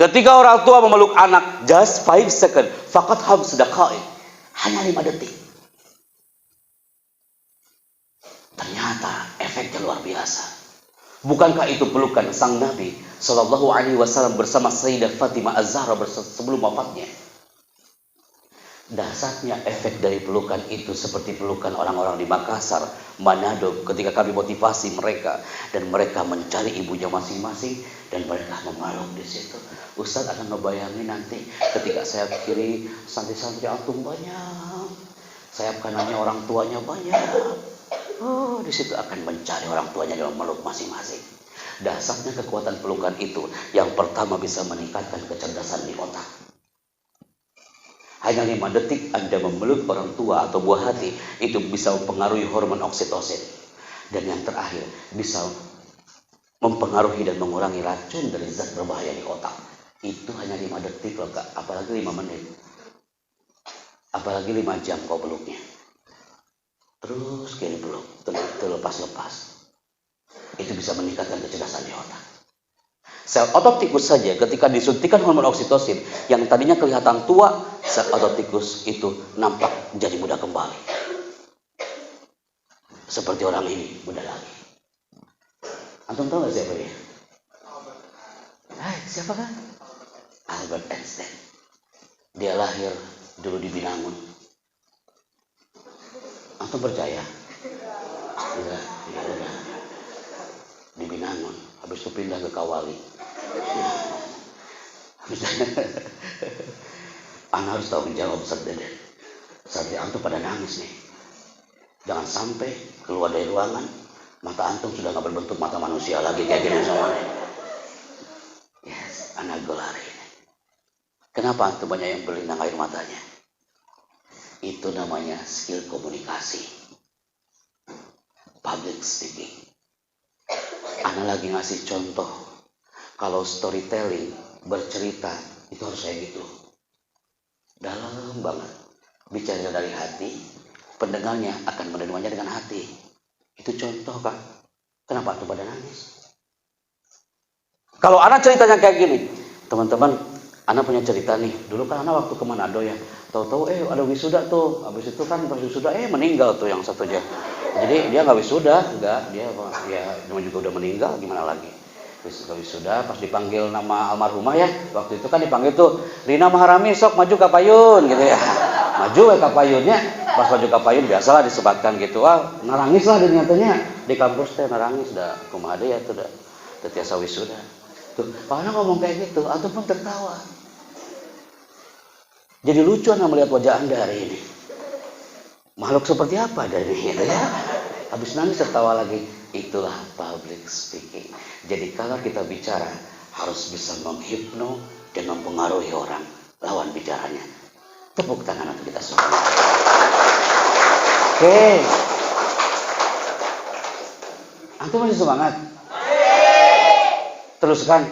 Ketika orang tua memeluk anak, just 5 second, faqat ham sedaqa'iq, hanya 5 detik. Ternyata efeknya luar biasa. Bukankah itu pelukan sang Nabi Sallallahu Alaihi Wasallam bersama Sayyidah Fatimah Az-Zahra sebelum wafatnya? Dahsyatnya efek dari pelukan itu seperti pelukan orang-orang di Makassar, Manado ketika kami motivasi mereka dan mereka mencari ibunya masing-masing dan mereka memeluk di situ. Ustaz akan ngebayangin nanti ketika sayap kiri santri-santri antum banyak, sayap kanannya orang tuanya banyak. Oh, di situ akan mencari orang tuanya dan memeluk masing-masing. Dahsyatnya kekuatan pelukan itu yang pertama bisa meningkatkan kecerdasan di otak. Hanya 5 detik Anda memeluk orang tua atau buah hati, itu bisa mempengaruhi hormon oksitosin. Dan yang terakhir, bisa mempengaruhi dan mengurangi racun dari zat berbahaya di otak. Itu hanya 5 detik loh Kak, apalagi 5 menit. Apalagi 5 jam kau peluknya. Terus kiri peluk, terlepas-lepas. Itu bisa meningkatkan kecerdasan di otak. Sel otot tikus saja ketika disuntikan hormon oksitosin yang tadinya kelihatan tua, sel otot tikus itu nampak menjadi muda kembali. Seperti orang ini, muda lagi. Antum tahu nggak siapa dia? Hai, siapa kan? Albert Einstein. Dia lahir dulu di Binangun. Antum percaya? Iya, udah. Di Binangun, habis itu pindah ke Kawali. Anak harus tahu menjawab Ustaz Deden. Santri antum pada nangis nih. Jangan sampai keluar dari ruangan, mata antum sudah nggak berbentuk mata manusia lagi kayak gini semuanya. Yes, anak golari. Kenapa antum banyak yang berlinang air matanya? Itu namanya skill komunikasi, public speaking. Anak lagi ngasih contoh, kalau storytelling, bercerita, itu harus kayak gitu. Dalam banget. Bicara dari hati, pendengarnya akan menerimanya dengan hati. Itu contoh Kak. Kenapa tuh pada nangis? Kalau anak ceritanya kayak gini, teman-teman, anak punya cerita nih. Dulu kan anak waktu ke Manado ya, tahu-tahu ada wisuda tuh. Habis itu kan pas wisuda meninggal tuh yang satunya. Jadi dia nggak wisuda, dia juga udah meninggal, gimana lagi? Wisuda pas dipanggil nama almarhumah ya, waktu itu kan dipanggil tuh Rina Maharami sok maju ke payun gitu ya. Maju ke payunnya, pas maju ke payun biasalah disebatkan gitu. Narangis lah nyatanya di kampus teh narangis dah kumaha ya tuh dah tiasa wisuda. Tuh, Pak Ana ngomong kayak gitu, atau pun tertawa. Jadi lucu Ana melihat wajah Anda hari ini. Makhluk seperti apa dari ini ya? Habis nangis tertawa lagi. Itulah public speaking. Jadi kalau kita bicara harus bisa menghipno dan mempengaruhi orang lawan bicaranya. Tepuk tangan untuk kita semua. Oke. Antum masih semangat? Teruskan.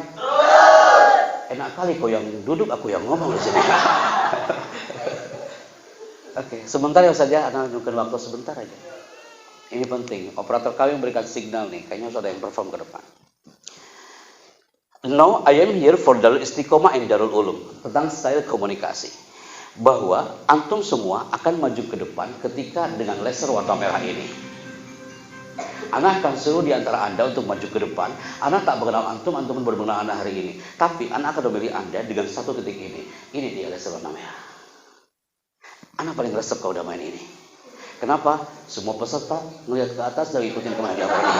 Enak kali kau yang duduk, aku yang ngomong di sini. Oke, sebentar ya saja, Anda menunjukkan waktu sebentar aja. Ini penting. Operator kami memberikan signal nih, kayaknya sudah yang perform ke depan. Now I am here for Darul Istiqomah and Darul Ulum tentang style komunikasi. Bahwa antum semua akan maju ke depan ketika dengan laser warna merah ini. Ana akan suruh di antara Anda untuk maju ke depan. Ana tak mengenal antum pun baru mengenal Ana hari ini. Tapi Ana akan memilih Anda dengan satu titik ini. Ini dia laser warna merah. Ana paling resep kalau udah main ini. Kenapa? Semua peserta melihat ke atas dan ikutin kemana dia pergi.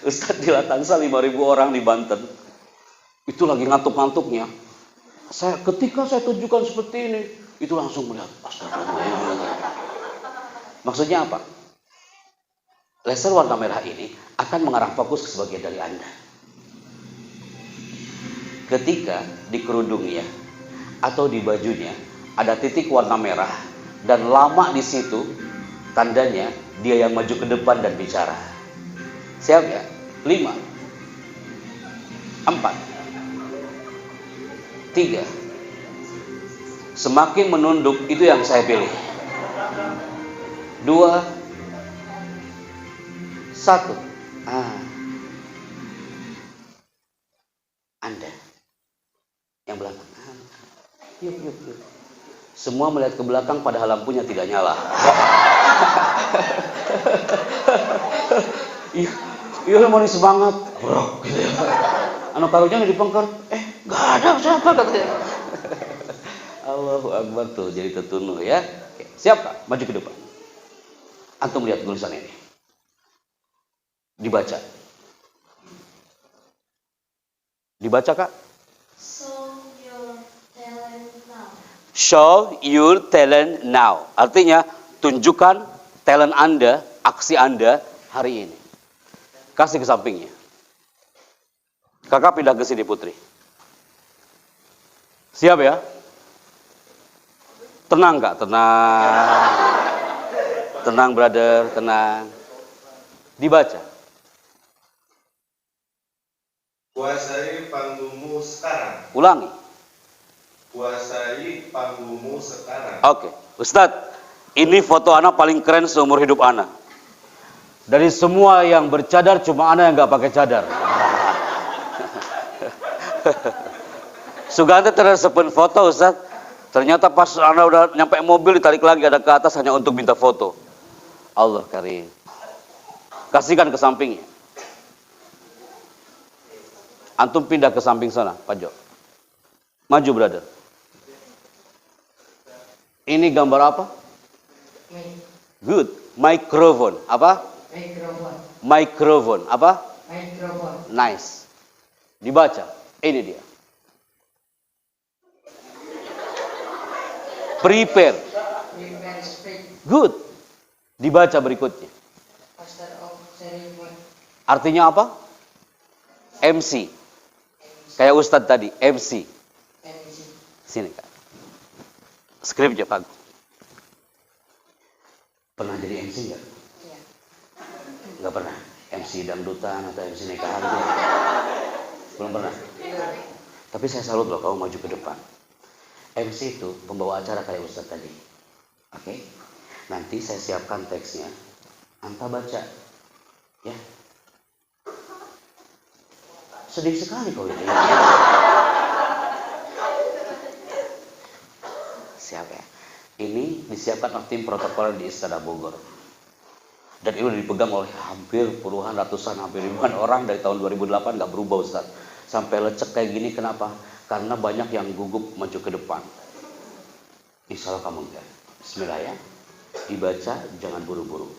Ustadz di Latansa 5.000 orang di Banten. Itu lagi ngantuk-ngantuknya. Ketika saya tunjukkan seperti ini, itu langsung melihat. Astagfirullah. Maksudnya apa? Laser warna merah ini akan mengarah fokus ke sebagian dari Anda. Ketika di kerudungnya atau di bajunya ada titik warna merah dan lama di situ, tandanya dia yang maju ke depan dan bicara. Siap ya? 5, 4, 3. Semakin menunduk itu yang saya pilih. 2, 1. Anda yang belakang. Yuk. Semua melihat ke belakang padahal lampunya tidak nyala. Iya mau semangat. Brok gitu ya. Anu karunya dipengker. Gak ada siapa katanya. Allahu Akbar tuh jadi tertunuh ya. Oke, siap Kak? Maju ke depan. Antum lihat tulisan ini. Dibaca. Dibaca Kak? Show your talent now. Artinya, tunjukkan talent Anda, aksi Anda hari ini. Kasih ke sampingnya. Kakak pindah ke sini Putri. Siap ya? Tenang Kak, tenang. Tenang brother, tenang. Dibaca. Kuasai panggungmu sekarang. Ulangi. Kuasai panggungmu sekarang. Oke, Ustadz, ini foto Ana paling keren seumur hidup Ana. Dari semua yang bercadar, cuma Ana yang nggak pakai cadar. Sugante tersepen foto Ustadz. Ternyata pas Ana udah nyampe mobil ditarik lagi ada ke atas hanya untuk minta foto. Allah karim. Kasihkan ke sampingnya. Antum pindah ke samping sana, Pak Jo. Maju brother. Ini gambar apa? Good. Microphone. Apa? Microphone. Apa? Nice. Dibaca. Ini dia. Prepare. Good. Dibaca berikutnya. Artinya apa? MC. Kayak Ustadz tadi, MC. Sini Kak. Skripnya Pak. Pernah jadi MC nggak? Iya. Nggak pernah. MC dangdutan atau MC nikahan gitu. Belum pernah. Tapi saya salut loh kamu maju ke depan. MC itu pembawa acara kayak Ustadz tadi. Oke? Nanti saya siapkan teksnya. Anta baca. Ya. Sedih sekali kau ini. Siap ya. Ini disiapkan oleh tim protokol di Istana Bogor. Dan ini dipegang oleh hampir puluhan, ratusan, hampir ribuan orang dari tahun 2008 nggak berubah Ustaz. Sampai lecek kayak gini kenapa? Karena banyak yang gugup maju ke depan. Insya Allah kamu enggak. Bismillah ya. Dibaca, jangan buru-buru.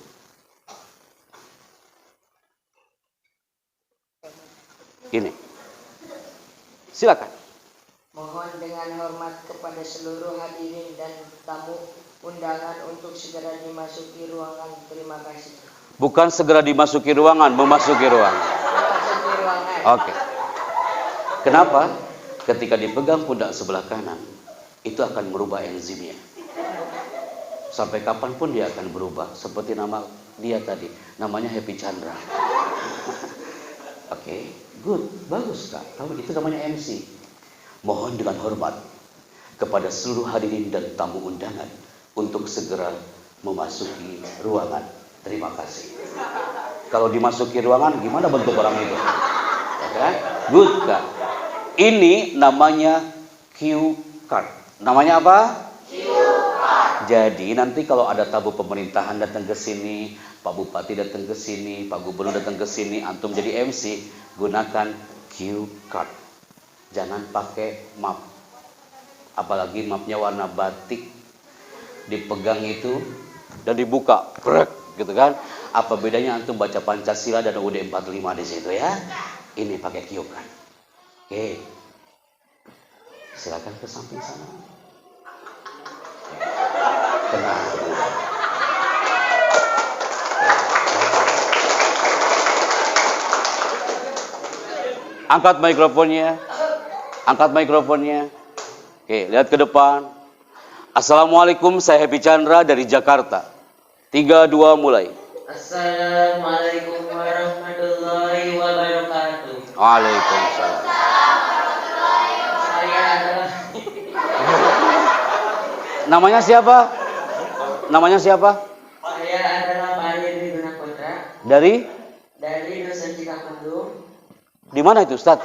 Ini. Silakan. Mohon dengan hormat kepada seluruh hadirin dan tamu undangan untuk segera dimasuki ruangan. Terima kasih. Bukan segera dimasuki ruangan, memasuki ruangan. Memasuki ruangan. Oke. Kenapa? Ketika dipegang pundak sebelah kanan, itu akan merubah enzimnya. Sampai kapanpun dia akan berubah. Seperti nama dia tadi, namanya Happy Chandra. Oke, good, bagus Kak. Tahu itu namanya MC. Mohon dengan hormat kepada seluruh hadirin dan tamu undangan untuk segera memasuki ruangan. Terima kasih. Kalau dimasuki ruangan, gimana bentuk orang itu? Oke, good Kak. Ini namanya cue card. Namanya apa? Cue card. Jadi nanti kalau ada tamu pemerintahan datang ke sini, Pak Bupati datang ke sini, Pak Gubernur datang ke sini, antum jadi MC, gunakan cue card. Jangan pakai map. Apalagi mapnya warna batik. Dipegang itu dan dibuka, brek, gitu kan? Apa bedanya antum baca Pancasila dan UUD 45 di situ ya? Ini pakai cue card. Oke. Silakan ke samping sana. Tenang. Angkat mikrofonnya. Angkat mikrofonnya. Oke, lihat ke depan. Assalamualaikum, saya Happy Chandra dari Jakarta. 3, 2, mulai. Assalamualaikum warahmatullahi wabarakatuh. Waalaikumsalam. Saya adalah Namanya siapa? Namanya siapa? Saya adalah Pak Yeri Gunaputra Dari? dari Dosen Cikapundung. Di mana itu, Ustaz?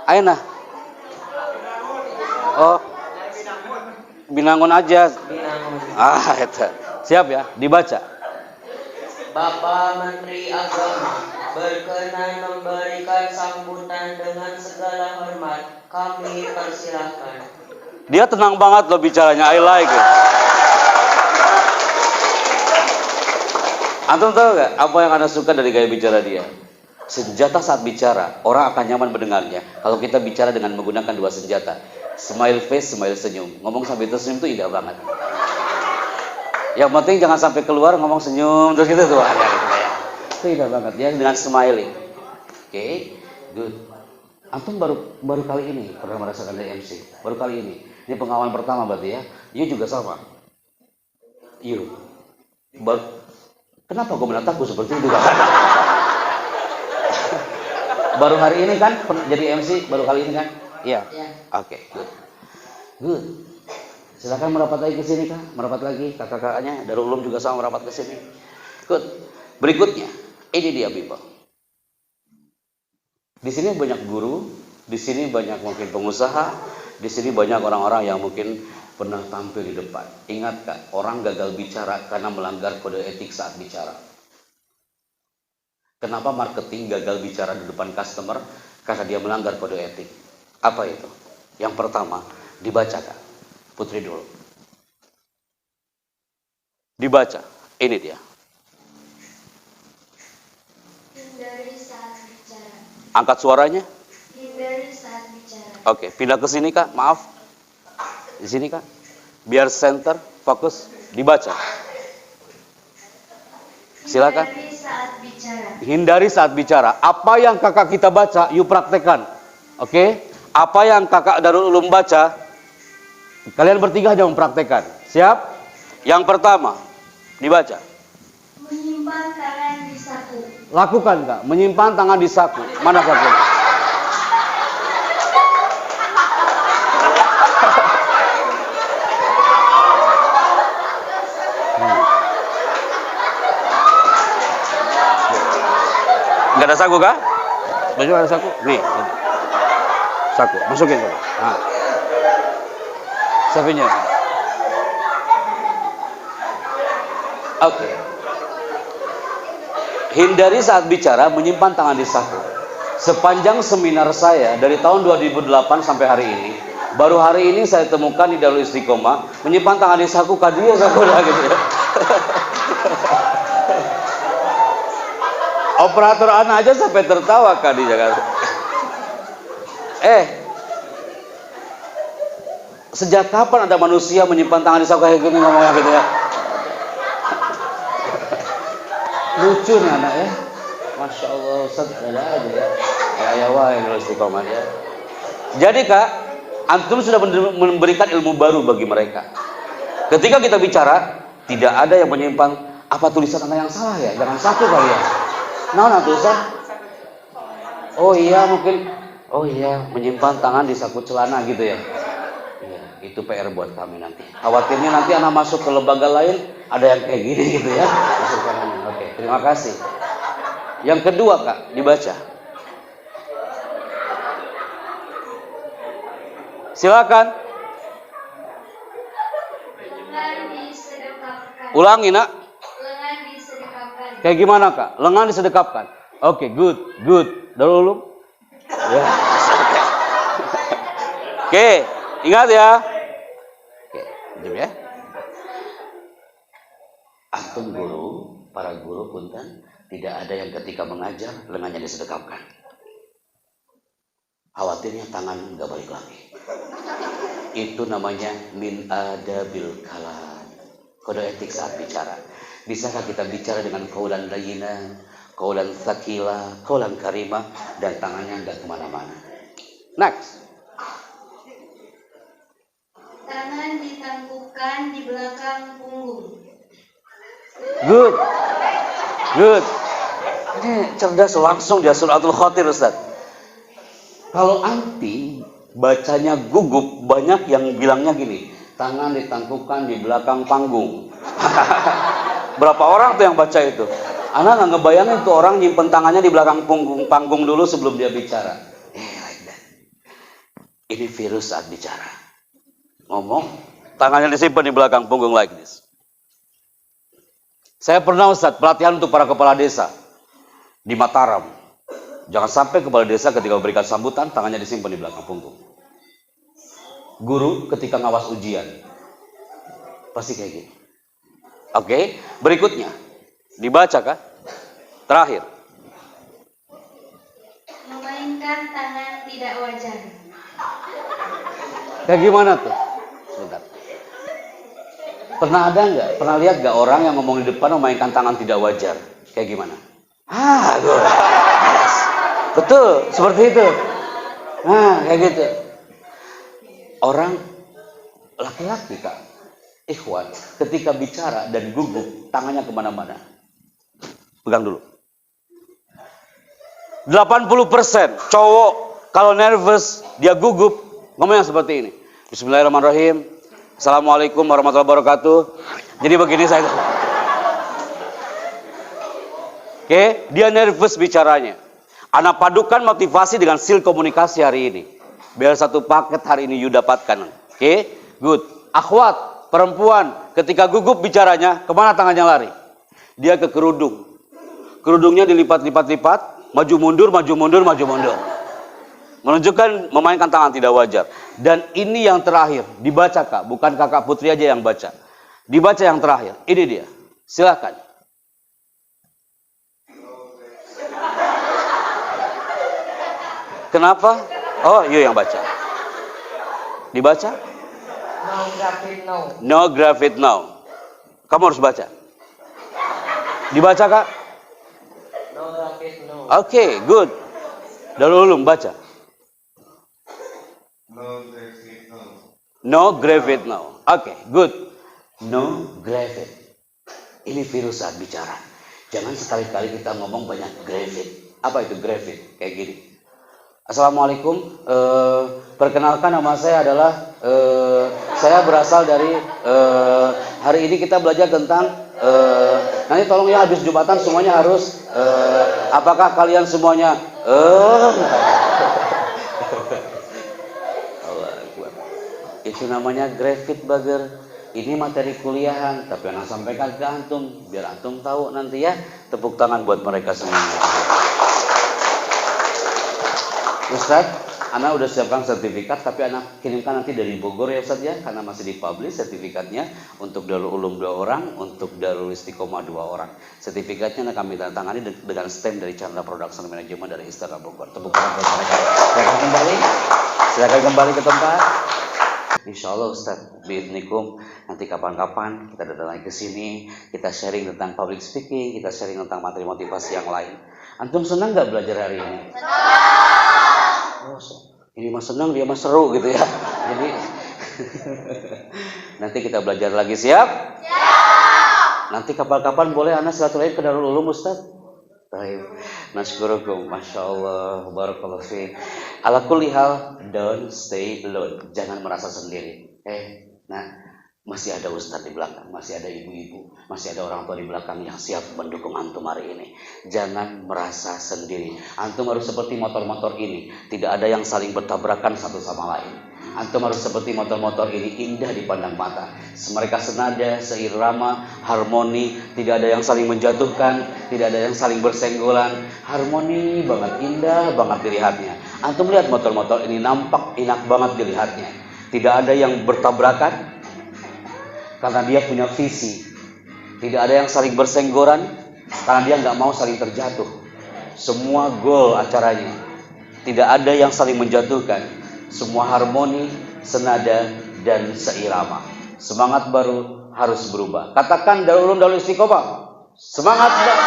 Aina. Oh. Binangun aja. Binangun. Eta. Siap ya, dibaca. Bapak Menteri Agama berkenan memberikan sambutan dengan segala hormat. Kami persilahkan. Dia tenang banget loh bicaranya, I like it. Antum tahu gak apa yang Anda suka dari gaya bicara dia? Senjata saat bicara, orang akan nyaman mendengarnya kalau kita bicara dengan menggunakan dua senjata. Smile face, smile senyum. Ngomong sambil tersenyum itu indah banget. Yang penting jangan sampai keluar ngomong senyum terus gitu tuh ada gitu ya. Itu indah banget ya dengan smiling. Oke, good. Antum baru kali ini pernah merasakan dari MC. Baru kali ini. Ini pengalaman pertama berarti ya. You juga sama. You. Kenapa kau menatapku seperti itu? Baru hari ini kan jadi MC, baru kali ini kan? Iya. Ya. Oke, good. Good. Silakan merapat lagi ke sini Kak. Merapat lagi kakak-kakaknya. Darul Ulum juga sama merapat ke sini. Good. Berikutnya, ini dia people. Di sini banyak guru, di sini banyak mungkin pengusaha, di sini banyak orang-orang yang mungkin pernah tampil di depan. Ingat Kak, orang gagal bicara karena melanggar kode etik saat bicara. Kenapa marketing gagal bicara di depan customer? Karena dia melanggar kode etik. Apa itu? Yang pertama, dibaca Kak. Putri dulu. Dibaca. Ini dia. Hindari saat bicara. Angkat suaranya. Hindari saat bicara. Oke, pindah ke sini Kak. Maaf. Di sini Kak. Biar center, fokus, dibaca. Silakan. Hindari saat bicara. Hindari saat bicara. Apa yang kakak kita baca, yuk praktekkan. Oke? Apa yang kakak Darul Ulum baca, kalian bertiga aja mempraktekkan. Siap? Yang pertama, dibaca. Menyimpan tangan di saku. Lakukan Kak, menyimpan tangan di saku. Mana sakunya? Gak ada saku Kak? Baju ada saku? Nih. Saku, masukin saku. Nah. Sapinya. Oke. Hindari saat bicara menyimpan tangan di saku. Sepanjang seminar saya dari tahun 2008 sampai hari ini, baru hari ini saya temukan di Darul Istiqomah menyimpan tangan di saku kadia saku lah gitu ya. Operator anak aja sampai tertawa Kak di Jakarta. Sejak kapan ada manusia menyimpan tangan di saku kayak gini ngomongnya gitu ya? Lucu nih anak ya. Masya Allah, Ustaz ada aja ya. Ya wah yang Istiqomah ya. Jadi Kak, antum sudah memberikan ilmu baru bagi mereka. Ketika kita bicara, tidak ada yang menyimpan apa tulisan anak yang salah ya. Jangan satu kali ya. Nah tulisan. Oh iya mungkin. Oh iya menyimpan tangan di saku celana gitu ya. Iya, itu PR buat kami nanti. Khawatirnya nanti anak masuk ke lembaga lain ada yang kayak gini gitu ya. Masuk ke mana? Oke, terima kasih. Yang kedua Kak, dibaca. Silakan. Lengan disedekapkan. Ulangi Nak. Lengan disedekapkan. Kayak gimana Kak? Lengan disedekapkan. Oke, good. Dulu. Ya. Oke, ingat ya. Oke, jom ya. Antum guru, para guru punten, tidak ada yang ketika mengajar lengannya disedekapkan. Khawatirnya tangan nggak balik lagi. Itu namanya min adabil kalam. Kode etik saat bicara. Bisakah kita bicara dengan qaulan layyinan, qaulan tsaqila, qaulan karimah, dan tangannya nggak kemana-mana. Next. Tangan ditangkupkan di belakang punggung. Good. Ini cerdas langsung dia suratul khotir Ustaz. Kalau anti bacanya gugup, banyak yang bilangnya gini, tangan ditangkupkan di belakang panggung. Berapa orang tuh yang baca itu? Anak nggak ngebayangin tuh orang nyimpen tangannya di belakang panggung dulu sebelum dia bicara. Like that. Ini virus saat bicara. Ngomong, tangannya disimpan di belakang punggung like this. Saya pernah Ustaz pelatihan untuk para kepala desa di Mataram. Jangan sampai kepala desa ketika memberikan sambutan tangannya disimpan di belakang punggung. Guru ketika ngawas ujian pasti kayak gini. Oke, berikutnya dibaca kah? Terakhir. Memainkan tangan tidak wajar. Kayak gimana tuh? Sebentar. Pernah ada nggak? Pernah lihat nggak orang yang ngomong di depan memainkan tangan tidak wajar? Kayak gimana? Gue. Betul, seperti itu. Nah, kayak gitu. Orang laki-laki Kak, ikhwan, ketika bicara dan gugup, tangannya kemana-mana. Pegang dulu. 80% cowok kalau nervous, dia gugup, ngomongnya seperti ini. Bismillahirrahmanirrahim. Assalamualaikum warahmatullahi wabarakatuh. Jadi begini saya. Oke, dia nervous bicaranya. Anak padukan motivasi dengan skill komunikasi hari ini. Biar satu paket hari ini you dapatkan. Oke, good. Akhwat, perempuan, ketika gugup bicaranya, kemana tangannya lari? Dia ke kerudung. Kerudungnya dilipat-lipat-lipat, maju mundur, maju mundur, maju mundur. Menunjukkan memainkan tangan tidak wajar. Dan ini yang terakhir, dibaca Kak, bukan Kakak Putri aja yang baca. Dibaca yang terakhir, ini dia. Silakan. Kenapa? Oh, you yang baca. Dibaca? No graphic no. No graphic now. Kamu harus baca. Dibaca Kak? No graphic no. Oke, good. Darul Ulum baca. No graphic no. No graphic now. Oke, good. No graphic. Ini virus saat bicara. Jangan sekali-kali kita ngomong banyak graphic. Apa itu graphic? Kayak gini. Assalamualaikum. Perkenalkan nama saya adalah saya berasal dari hari ini kita belajar tentang nanti tolong ya habis Jumatan semuanya harus apakah kalian semuanya Allah Akbar. Itu namanya graphic bagger. Ini materi kuliahan tapi anak sampaikan ke antum biar antum tahu nanti ya. Tepuk tangan buat mereka semuanya. Ustaz, anak udah siapkan sertifikat tapi anak kirimkan nanti dari Bogor ya Ustaz ya, karena masih dipublish sertifikatnya untuk Darul Ulum 2 orang, untuk Darul Istiqomah 2 orang. Sertifikatnya akan kami tangani dengan stamp dari Chandra Production Management dari Istana Bogor. Tepuk tangan buat mereka. Silakan kembali ke tempat. Insya Allah Ustaz, biidnikum nanti kapan-kapan kita datang lagi ke sini, kita sharing tentang public speaking, kita sharing tentang materi motivasi yang lain. Antum senang nggak belajar hari ini? Oh, ini mah senang, dia mah seru gitu ya. Jadi nanti kita belajar lagi, siap? Siap. Nanti kapan-kapan boleh anak silaturahim ke Darul Ulum Ustaz. Baik. Nasyukurukum, Masya Allah, barakallahu fiik. Ala kulli hal, don't stay alone. Jangan merasa sendiri. Masih ada Ustaz di belakang, masih ada ibu-ibu, masih ada orang tua di belakang yang siap mendukung antum hari ini. Jangan merasa sendiri. Antum harus seperti motor-motor ini, tidak ada yang saling bertabrakan satu sama lain. Antum harus seperti motor-motor ini, indah dipandang mata. Mereka senada, seirama, harmoni, tidak ada yang saling menjatuhkan, tidak ada yang saling bersenggolan. Harmoni banget, indah banget dilihatnya. Antum lihat motor-motor ini nampak enak banget dilihatnya. Tidak ada yang bertabrakan, karena dia punya visi. Tidak ada yang saling bersenggolan karena dia nggak mau saling terjatuh. Semua goal acaranya. Tidak ada yang saling menjatuhkan. Semua harmoni, senada, dan seirama. Semangat baru harus berubah. Katakan Darul Ulum Darul Istiqomah. Semangat baru.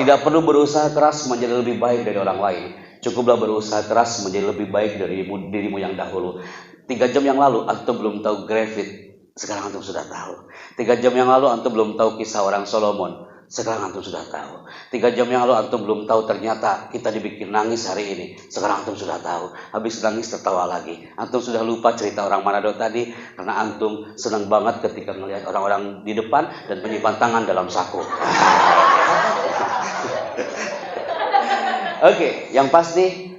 Tidak perlu berusaha keras menjadi lebih baik dari orang lain. Cukuplah berusaha keras menjadi lebih baik dari dirimu yang dahulu. 3 jam yang lalu antum belum tahu grafit, sekarang antum sudah tahu. 3 jam yang lalu antum belum tahu kisah orang Solomon, sekarang antum sudah tahu. 3 jam yang lalu antum belum tahu ternyata kita dibikin nangis hari ini, sekarang antum sudah tahu. Habis nangis tertawa lagi. Antum sudah lupa cerita orang Manado tadi karena antum senang banget ketika melihat orang-orang di depan dan menyimpan tangan dalam saku. Oke, yang pasti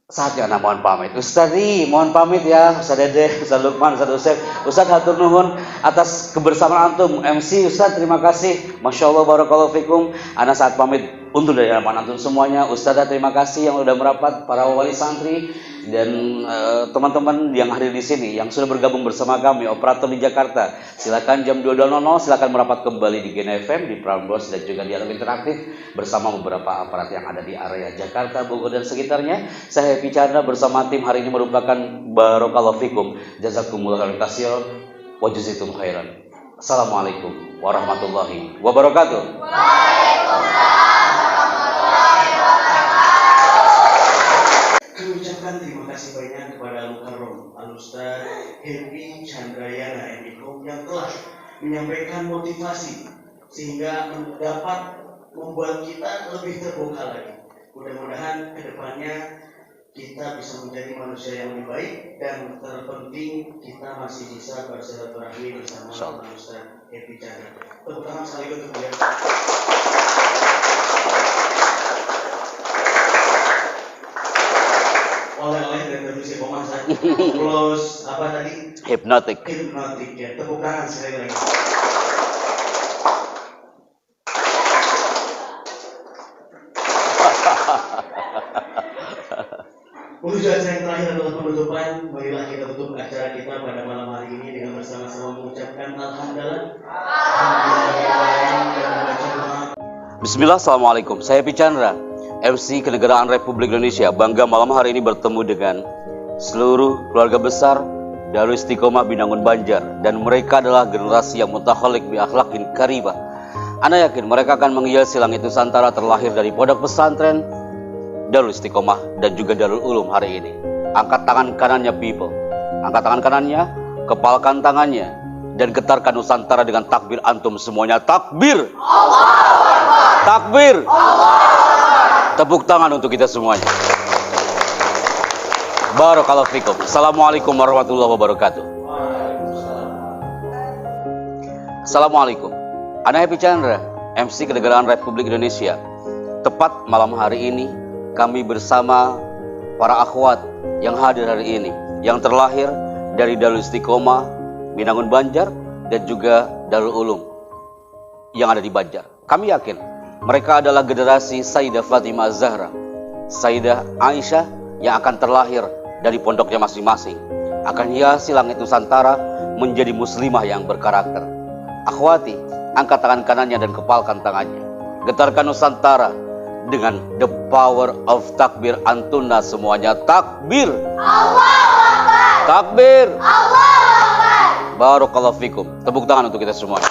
Saatnya anak mohon pamit. Ustaz mohon pamit ya. Ustaz Dede, Ustaz Lukman, Ustaz Usep. Ustaz hatur nuhun atas kebersamaan antum. MC Ustaz terima kasih. Masya Allah barakallahu fikum. Ana saat pamit untuk dari hadapan antum semuanya. Ustaz terima kasih yang sudah merapat, para wali santri dan teman-teman yang hadir di sini yang sudah bergabung bersama kami operator di Jakarta. Silakan jam 22.00 silakan merapat kembali di Gen FM, di Prambors dan juga dialog interaktif bersama beberapa aparat yang ada di area Jakarta, Bogor dan sekitarnya. Saya Happy Chandra bersama tim hari ini merupakan barakallahu fikum. Jazakumullah khairan katsiran wa jazakum khairan. Assalamualaikum warahmatullahi wabarakatuh. Kami ucapkan terima kasih banyak kepada Al-Mukarram Al-Ustaz Happy Chandrayana MDikom yang telah menyampaikan motivasi sehingga dapat membuat kita lebih terbuka lagi. Mudah-mudahan kedepannya kita bisa menjadi manusia yang lebih baik dan terpenting kita masih bisa bersilaturahmi bersama Al-Ustaz Happy Chandra. Tepuk tangan sekali untuk beliau. Oleh-oleh dan terus pemasak plus apa tadi? Hipnotik Ya. Tepuk tangan sekali lagi. Menuju acara yang terakhir adalah penutupan. Marilah kita tutup acara kita pada malam hari ini dengan bersama-sama mengucapkan alhamdulillah. Bismillah, assalamualaikum. Saya Happy Chandra, MC Kenegaraan Republik Indonesia. Bangga malam hari ini bertemu dengan seluruh keluarga besar Darul Istiqomah Binangun Banjar, dan mereka adalah generasi yang mutakhalik bi akhlaqin karibah. Ana yakin mereka akan menghiasi langit Nusantara terlahir dari pondok pesantren Darul Istiqomah dan juga Darul Ulum hari ini. Angkat tangan kanannya people, angkat tangan kanannya, kepalkan tangannya, dan getarkan Nusantara dengan takbir antum semuanya. Takbir! Takbir! Tepuk tangan untuk kita semuanya. Barakallahu fikum. Assalamualaikum warahmatullahi wabarakatuh. Assalamualaikum. Ana Happy Chandra, MC Kenegaraan Republik Indonesia. Tepat malam hari ini kami bersama para akhwat yang hadir hari ini, yang terlahir dari Darul Istiqomah Binangun Banjar dan juga Darul Ulum yang ada di Banjar. Kami yakin mereka adalah generasi Sayyidah Fatimah Az-Zahra, Sayyidah Aisyah yang akan terlahir dari pondoknya masing-masing, akan hiasi langit Nusantara menjadi muslimah yang berkarakter. Akhwati, angkat tangan kanannya dan kepalkan tangannya. Getarkan Nusantara dengan the power of takbir antuna semuanya. Takbir! Allahu Akbar! Takbir! Allahu Akbar! Barakallahu fikum. Tepuk tangan untuk kita semua.